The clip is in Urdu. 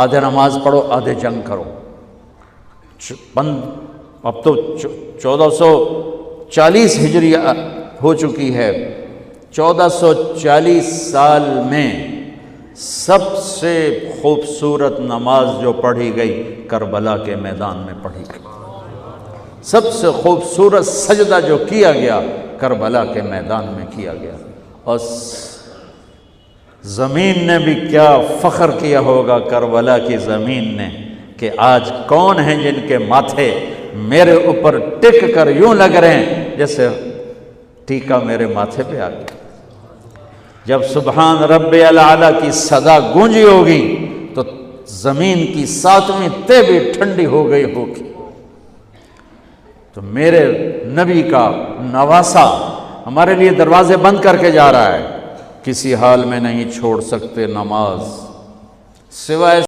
آدھے نماز پڑھو آدھے جنگ کرو۔ اب تو 1440 ہجری ہو چکی ہے، 1440 سال میں سب سے خوبصورت نماز جو پڑھی گئی کربلا کے میدان میں پڑھی گئی، سب سے خوبصورت سجدہ جو کیا گیا کربلا کے میدان میں کیا گیا۔ اور زمین نے بھی کیا فخر کیا ہوگا کربلا کی زمین نے کہ آج کون ہیں جن کے ماتھے میرے اوپر ٹک کر یوں لگ رہے ہیں جیسے ٹیکا میرے ماتھے پہ آ گیا۔ جب سبحان رب الاعلیٰ کی صدا گونجی ہوگی تو زمین کی 7ویں تہ بھی ٹھنڈی ہو گئی ہوگی۔ تو میرے نبی کا نواسا ہمارے لیے دروازے بند کر کے جا رہا ہے، کسی حال میں نہیں چھوڑ سکتے نماز سوائے